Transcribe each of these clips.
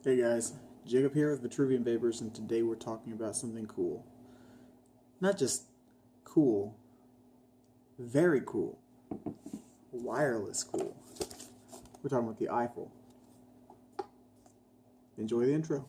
Hey guys, Jacob here with Vitruvian Vapors, and today we're talking about something cool. Not just cool, very cool. Wireless cool. We're talking about the Eiffel. Enjoy the intro.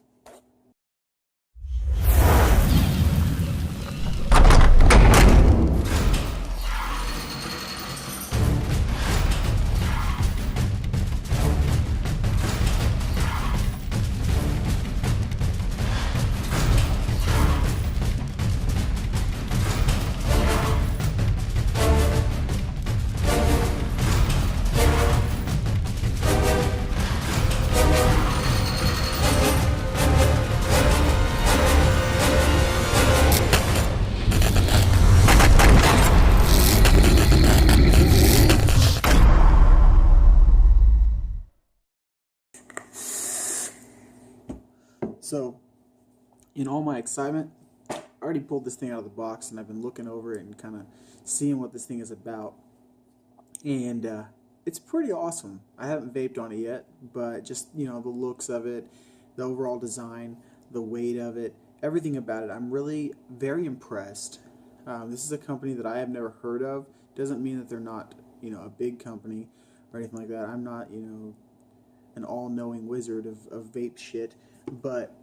So, in all my excitement, I already pulled this thing out of the box and I've been looking over it and kind of seeing what this thing is about. And it's pretty awesome. I haven't vaped on it yet, but just, the looks of it, the overall design, the weight of it, everything about it, I'm really very impressed. This is a company that I have never heard of. Doesn't mean that they're not, a big company or anything like that. I'm not, an all-knowing wizard of vape shit, but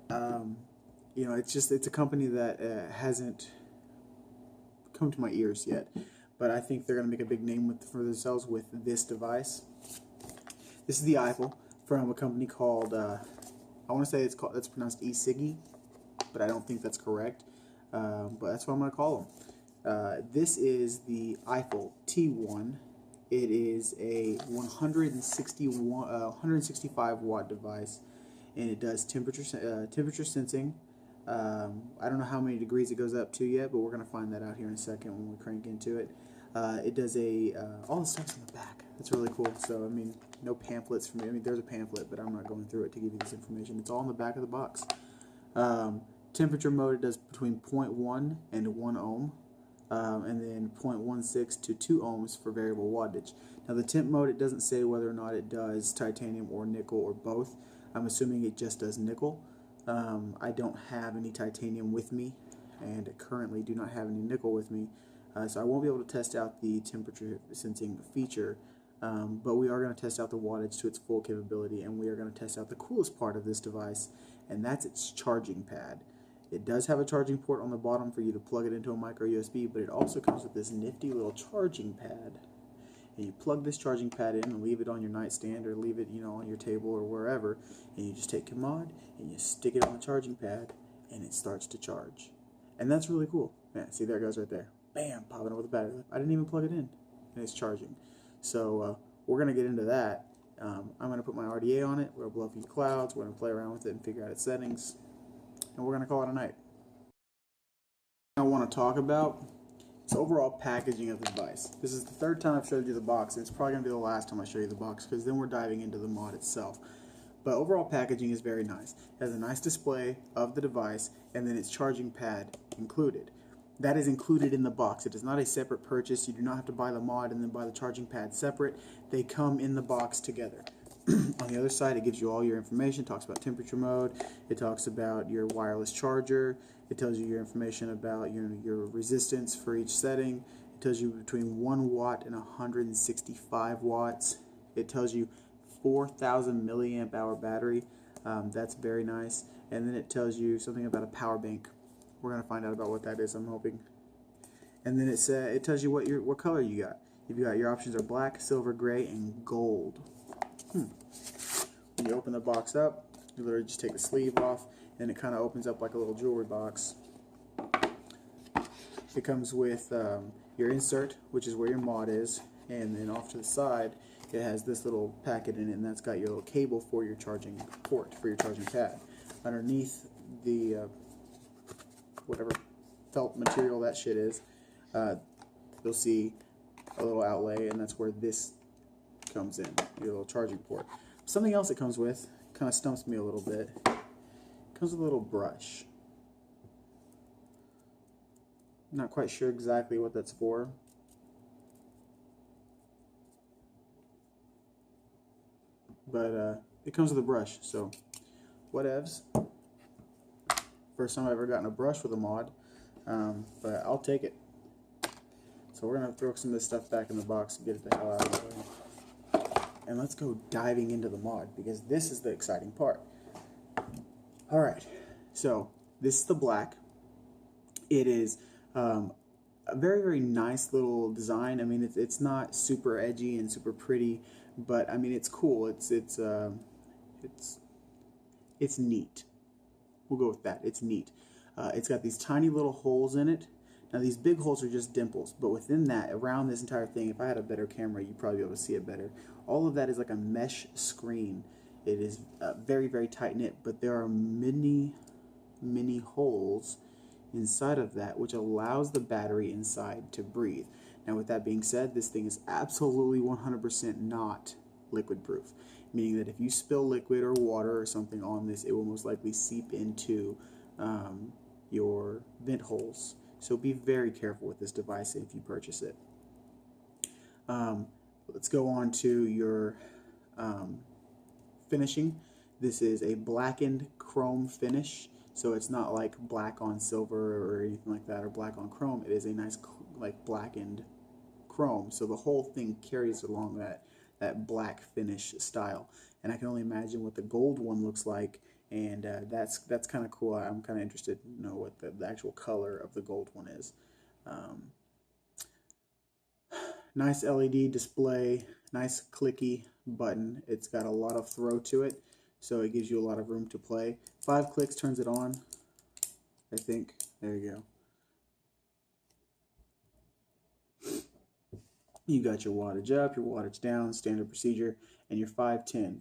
it's a company that hasn't come to my ears yet, but I think they're going to make a big name for themselves with this device. This is the Eiffel from a company called I want to say it's pronounced ESIGE, but I don't think that's correct, but that's what I'm going to call them. This is the Eiffel T1. It is a 165 watt device, and it does temperature sensing. I don't know how many degrees it goes up to yet, but we're going to find that out here in a second when we crank into it. It does all the stuff's in the back. That's really cool. So, no pamphlets for me. There's a pamphlet, but I'm not going through it to give you this information. It's all in the back of the box. Temperature mode, it does between 0.1 and 1 ohm. And then 0.16 to 2 ohms for variable wattage. Now the temp mode, it doesn't say whether or not it does titanium or nickel or both. I'm assuming it just does nickel. I don't have any titanium with me, and currently do not have any nickel with me, so I won't be able to test out the temperature sensing feature, but we are going to test out the wattage to its full capability, and we are going to test out the coolest part of this device, and that's its charging pad. It does have a charging port on the bottom for you to plug it into a micro USB, but it also comes with this nifty little charging pad. And you plug this charging pad in and leave it on your nightstand, or leave it, on your table or wherever, and you just take your mod and you stick it on the charging pad, and it starts to charge. And that's really cool. Yeah, see, there it goes right there. Bam, popping over the battery. I didn't even plug it in, and it's charging. So we're going to get into that. I'm going to put my RDA on it. We're going to blow a few clouds. We're going to play around with it and figure out its settings. And we're going to call it a night. I want to talk about is overall packaging of the device. This is the third time I've showed you the box, and it's probably going to be the last time I show you the box, because then we're diving into the mod itself. But overall packaging is very nice. It has a nice display of the device, and then its charging pad included. That is included in the box. It is not a separate purchase. You do not have to buy the mod and then buy the charging pad separate. They come in the box together. On the other side, it gives you all your information. It talks about temperature mode. It talks about your wireless charger. It tells you your information about your resistance for each setting. It tells you between 1 watt and 165 watts. It tells you 4,000 milliamp hour battery. That's very nice. And then it tells you something about a power bank. We're going to find out about what that is, I'm hoping. And then it tells you what color you got. Your options are black, silver, gray, and gold. When you open the box up, you literally just take the sleeve off, and it kind of opens up like a little jewelry box. It comes with your insert, which is where your mod is, and then off to the side it has this little packet in it, and that's got your little cable for your charging port, for your charging pad. Underneath the whatever felt material that shit is, you'll see a little outlay, and that's where this comes in, your little charging port. Something else it comes with kind of stumps me a little bit. It comes with a little brush. Not quite sure exactly what that's for. But it comes with a brush, so whatevs. First time I've ever gotten a brush with a mod, but I'll take it. So we're going to throw some of this stuff back in the box and get it the hell out of the way. And let's go diving into the mod, because this is the exciting part. Alright, so this is the black. It is a very, very nice little design. I mean, it's not super edgy and super pretty, but I mean, it's cool. It's neat. We'll go with that. It's neat. It's got these tiny little holes in it. Now these big holes are just dimples, but within that, around this entire thing, if I had a better camera, you'd probably be able to see it better. All of that is like a mesh screen. It is very, very tight knit, but there are many holes inside of that, which allows the battery inside to breathe. Now with that being said, this thing is absolutely 100% not liquid proof, meaning that if you spill liquid or water or something on this, it will most likely seep into your vent holes. So be very careful with this device if you purchase it. Let's go on to your finishing. This is a blackened chrome finish, so it's not like black on silver or anything like that, or black on chrome. It is a nice like blackened chrome, so the whole thing carries along that black finish style. And I can only imagine what the gold one looks like, and that's kind of cool. I'm kind of interested to know what the actual color of the gold one is. Nice LED display, nice clicky button. It's got a lot of throw to it, so it gives you a lot of room to play. 5 clicks turns it on, I think. There you go. You got your wattage up, your wattage down, standard procedure, and your 510.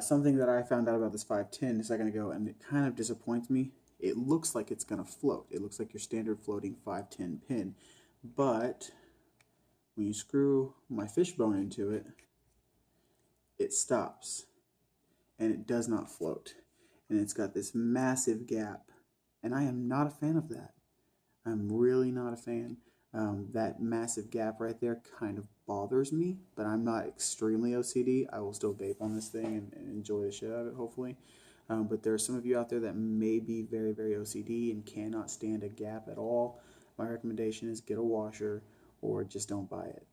Something that I found out about this 510 a second ago, and it kind of disappoints me. It looks like it's going to float. It looks like your standard floating 510 pin. But when you screw my fishbone into it, it stops. And it does not float. And it's got this massive gap. And I am not a fan of that. I'm really not a fan. That massive gap right there kind of bothers me, but I'm not extremely OCD. I will still vape on this thing and enjoy the shit out of it, hopefully. But there are some of you out there that may be very, very OCD and cannot stand a gap at all. My recommendation is get a washer or just don't buy it.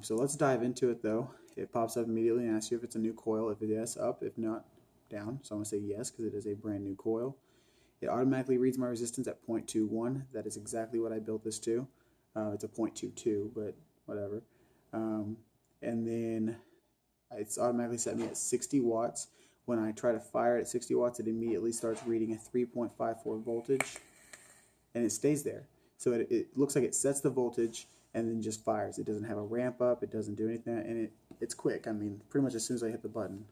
So let's dive into it though. It pops up immediately and asks you if it's a new coil. If it is, yes, up. If not, down. So I'm going to say yes because it is a brand new coil. It automatically reads my resistance at 0.21. That is exactly what I built this to. It's a 0.22, but whatever. And then it's automatically set me at 60 watts. When I try to fire it at 60 watts, it immediately starts reading a 3.54 voltage, and it stays there. So it looks like it sets the voltage and then just fires. It doesn't have a ramp up. It doesn't do anything, and it's quick. I mean, pretty much as soon as I hit the button.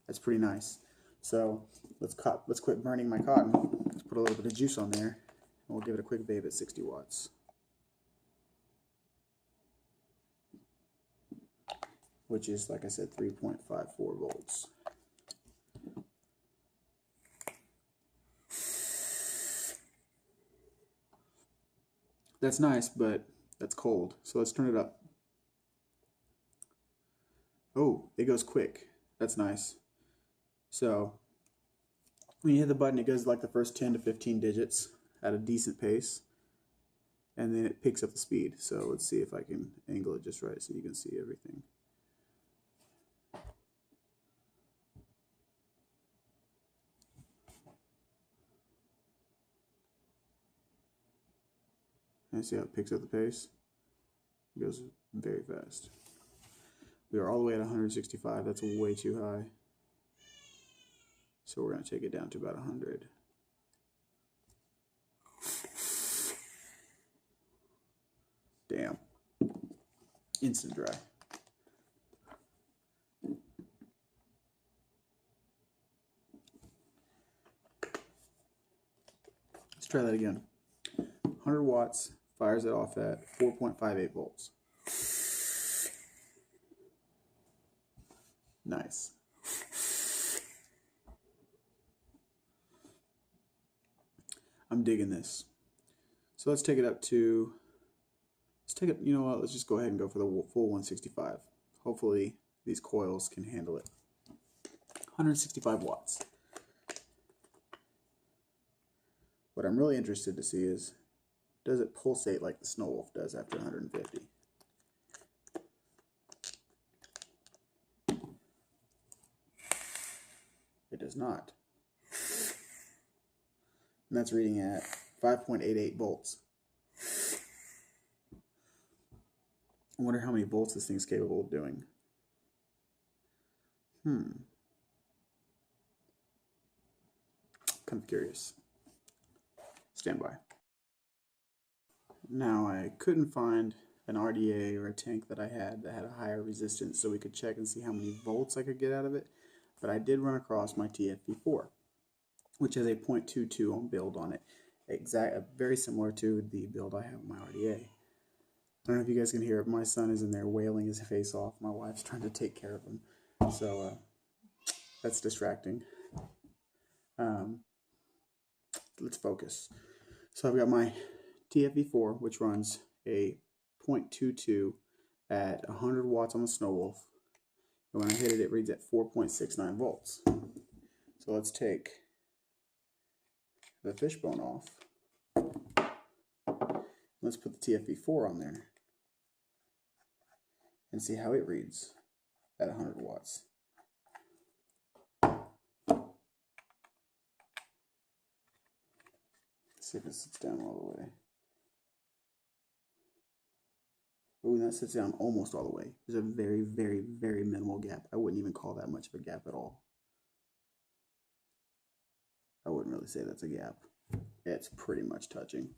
That's pretty nice. So let's quit burning my cotton. Let's put a little bit of juice on there, and we'll give it a quick vape at 60 watts. Which is, like I said, 3.54 volts. That's nice, but that's cold. So let's turn it up. Oh, it goes quick. That's nice. So when you hit the button, it goes like the first 10 to 15 digits at a decent pace, and then it picks up the speed. So let's see if I can angle it just right so you can see everything. And see how it picks up the pace? It goes very fast. We are all the way at 165. That's way too high. So we're going to take it down to about 100. Damn. Instant dry. Let's try that again. 100 watts, fires it off at 4.58 volts. Nice. I'm digging this. So let's take it up to Let's take it, you know what, let's just go ahead and go for the full 165. Hopefully these coils can handle it. 165 watts. What I'm really interested to see is, does it pulsate like the Snow Wolf does after 150? It does not. And that's reading at 5.88 volts. I wonder how many volts this thing's capable of doing. Kind of curious. Stand by. Now, I couldn't find an RDA or a tank that I had that had a higher resistance so we could check and see how many volts I could get out of it, but I did run across my TFV4, which has a 0.22 ohm build on it, very similar to the build I have on my RDA. I don't know if you guys can hear it. My son is in there wailing his face off. My wife's trying to take care of him, so that's distracting. Let's focus. So I've got my TFV4, which runs a 0.22 at 100 watts on the Snow Wolf. And when I hit it, it reads at 4.69 volts. So let's take the fishbone off. Let's put the TFV4 on there and see how it reads at 100 watts. See if it sits down all the way. Oh, that sits down almost all the way. There's a very, very, very minimal gap. I wouldn't even call that much of a gap at all. I wouldn't really say that's a gap. It's pretty much touching.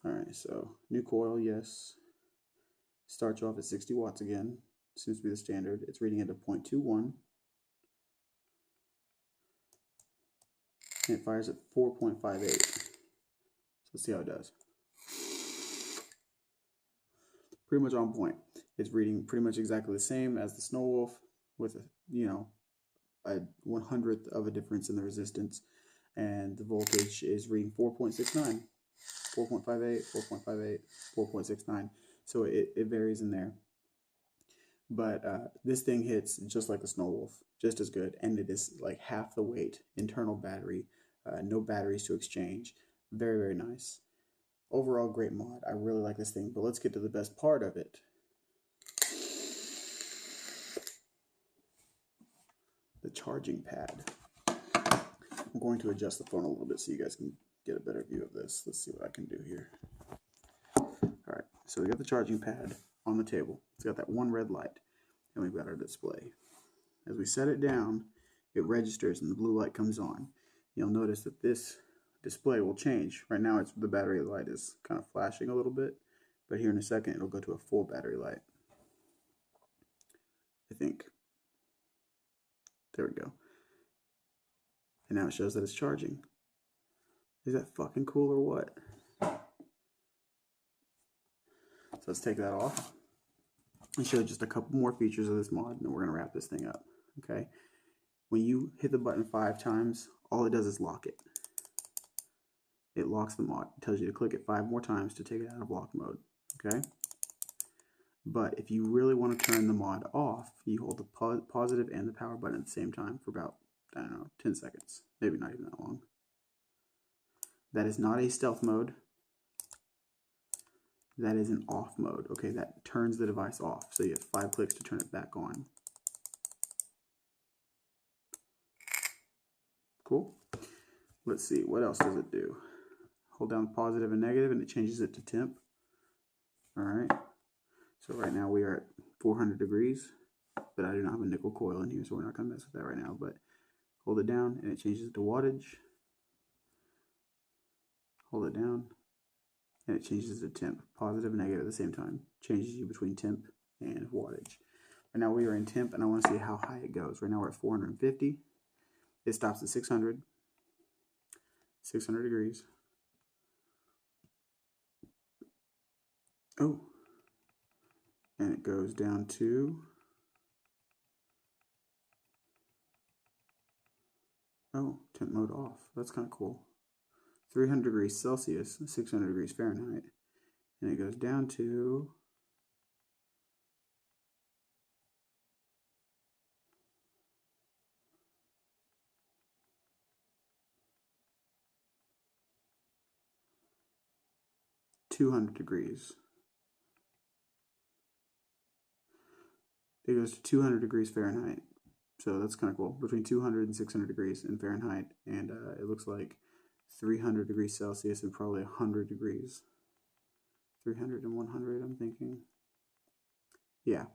Alright, so new coil, yes. Starts you off at 60 watts again. Seems to be the standard. It's reading at a 0.21. And it fires at 4.58. Let's see how it does. Pretty much on point. It's reading pretty much exactly the same as the Snow Wolf with a 1/100th of a difference in the resistance, and the voltage is reading 4.69, 4.58, 4.58, 4.69. So it varies in there. But this thing hits just like the Snow Wolf, just as good, and it is like half the weight. Internal battery, no batteries to exchange. Very, very nice. Overall, great mod. I really like this thing, but let's get to the best part of it. The charging pad. I'm going to adjust the phone a little bit so you guys can get a better view of this. Let's see what I can do here. Alright, so we got the charging pad on the table. It's got that one red light, and we've got our display. As we set it down, it registers and the blue light comes on. You'll notice that this display will change. Right now the battery light is kind of flashing a little bit, but here in a second it'll go to a full battery light. I think. There we go. And now it shows that it's charging. Is that fucking cool or what? So let's take that off and show just a couple more features of this mod, and then we're going to wrap this thing up. Okay? When you hit the button 5 times, all it does is lock it. It locks the mod. It tells you to click it 5 more times to take it out of lock mode. Okay? But if you really want to turn the mod off, you hold the positive and the power button at the same time for about, I don't know, 10 seconds. Maybe not even that long. That is not a stealth mode. That is an off mode. Okay, that turns the device off. So you have 5 clicks to turn it back on. Cool. Let's see, what else does it do? Hold down positive and negative and it changes it to temp. Alright. So right now we are at 400 degrees, but I do not have a nickel coil in here, so we're not going to mess with that right now. But hold it down and it changes it to wattage. Hold it down and it changes it to temp. Positive and negative at the same time. Changes you between temp and wattage. Right now we are in temp and I want to see how high it goes. Right now we're at 450. It stops at 600. 600 degrees. Oh. And it goes down to, oh, temp mode off. That's kind of cool. 300 degrees Celsius, 600 degrees Fahrenheit. and it goes down to 200 degrees. It goes to 200 degrees Fahrenheit. So that's kind of cool. Between 200 and 600 degrees in Fahrenheit. And it looks like 300 degrees Celsius and probably 100 degrees. 300 and 100, I'm thinking. Yeah.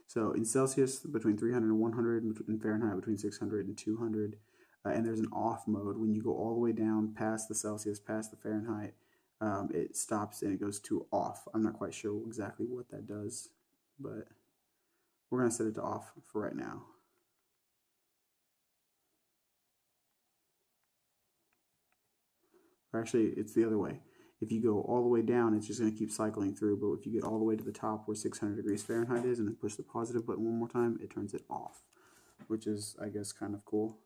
So in Celsius, between 300 and 100, in Fahrenheit, between 600 and 200. And there's an off mode. When you go all the way down past the Celsius, past the Fahrenheit, it stops and it goes to off. I'm not quite sure exactly what that does, but we're going to set it to off for right now. Or actually, it's the other way. If you go all the way down, it's just going to keep cycling through, but if you get all the way to the top where 600 degrees Fahrenheit is and then push the positive button one more time, it turns it off, which is, I guess, kind of cool.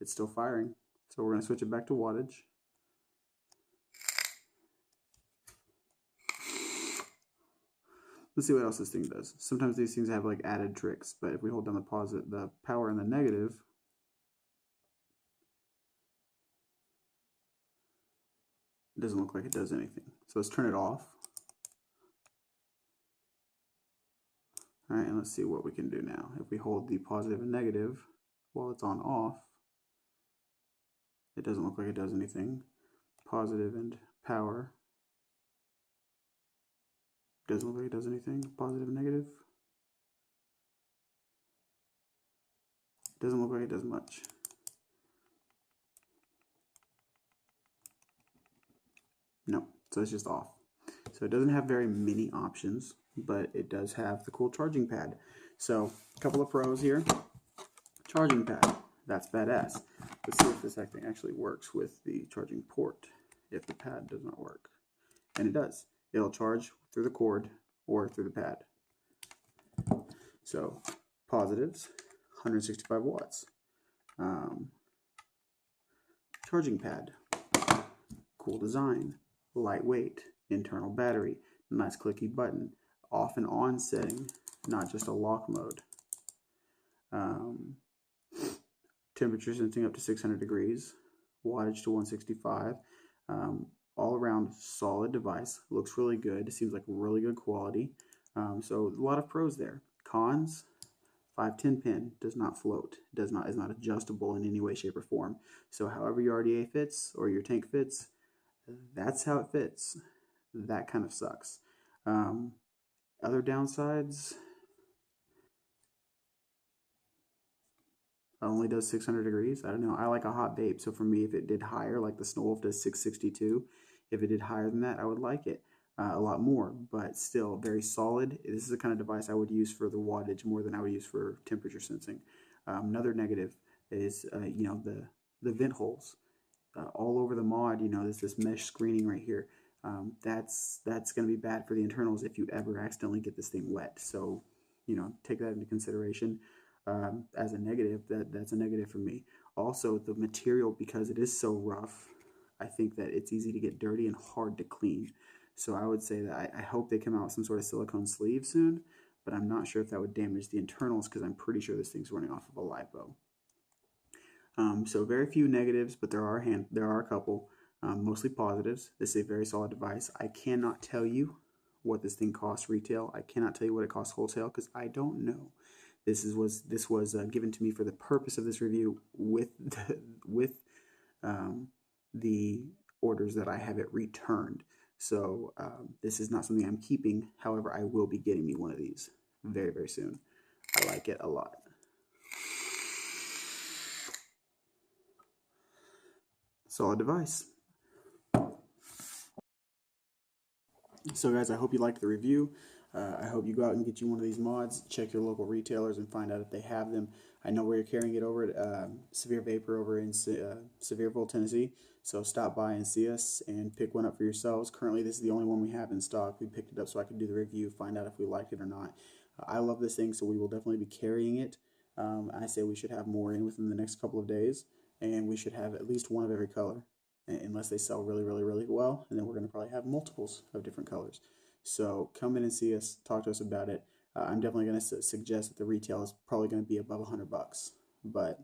It's still firing, so we're going to switch it back to wattage. Let's see what else this thing does. Sometimes these things have like added tricks, but if we hold down the power and the negative, it doesn't look like it does anything. So let's turn it off. All right, and let's see what we can do now. If we hold the positive and negative while it's on off, it doesn't look like it does anything. Positive and power. Doesn't look like it does anything. Positive and negative. Doesn't look like it does much. No, so it's just off. So it doesn't have very many options, but it does have the cool charging pad. So a couple of pros here. Charging pad, that's badass. Let's see if this thing actually works with the charging port, if the pad does not work. And it does. It'll charge through the cord or through the pad. So positives, 165 watts. Charging pad, cool design, lightweight, internal battery, nice clicky button, off and on setting, not just a lock mode. Temperature sensing up to 600 degrees, wattage to 165. All around solid device, looks really good. It seems like really good quality. So a lot of pros there. Cons: 510 pin does not float, is not adjustable in any way, shape, or form. So however your RDA fits or your tank fits, that's how it fits. That kind of sucks. Other downsides: it only does 600 degrees. I don't know. I like a hot vape, so for me, if it did higher, like the Snow Wolf does 662, if it did higher than that, I would like it a lot more, but still very solid. This is the kind of device I would use for the wattage more than I would use for temperature sensing. Another negative is, you know, the vent holes. All over the mod, you know, there's this mesh screening right here. That's going to be bad for the internals if you ever accidentally get this thing wet. So, you know, take that into consideration. As a negative, that's a negative for me. Also, the material, because it is so rough, I think that it's easy to get dirty and hard to clean. So I would say that I hope they come out with some sort of silicone sleeve soon, but I'm not sure if that would damage the internals because I'm pretty sure this thing's running off of a LiPo. So very few negatives, but there are a couple, mostly positives. This is a very solid device. I cannot tell you what this thing costs retail. I cannot tell you what it costs wholesale because I don't know. This was given to me for the purpose of this review with the orders that I have it returned. So this is not something I'm keeping. However, I will be getting me one of these very, very soon. I like it a lot. Solid device. So guys, I hope you liked the review. I hope you go out and get you one of these mods. Check your local retailers and find out if they have them. I know where you're carrying it over at Severe Vapor over in Sevierville, Tennessee. So stop by and see us and pick one up for yourselves. Currently, this is the only one we have in stock. We picked it up so I could do the review, find out if we liked it or not. I love this thing, so we will definitely be carrying it. I say we should have more in within the next couple of days, and we should have at least one of every color. unless they sell really, really, really well. And then we're going to probably have multiples of different colors. So come in and see us, talk to us about it. I'm definitely going to suggest that the retail is probably going to be above $100, but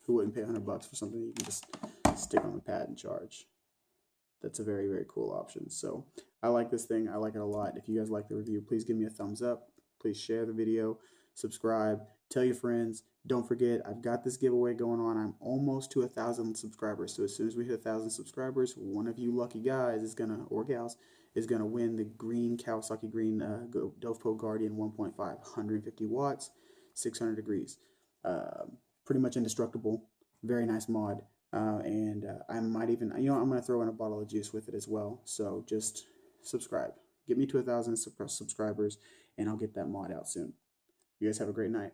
who wouldn't pay $100 for something you can just stick on the pad and charge? That's a very, very cool option. So I like this thing. I like it a lot. If you guys like the review, please give me a thumbs up. Please share the video, subscribe, tell your friends. Don't forget, I've got this giveaway going on. I'm almost to 1,000 subscribers. So as soon as we hit 1,000 subscribers, one of you lucky guys is gonna, or gals, is gonna win the green Kawasaki Green Dovpo Guardian 1.5, 150 watts, 600 degrees. Pretty much indestructible. Very nice mod. And I might even, I'm going to throw in a bottle of juice with it as well. So just subscribe. Get me to 1,000 subscribers, and I'll get that mod out soon. You guys have a great night.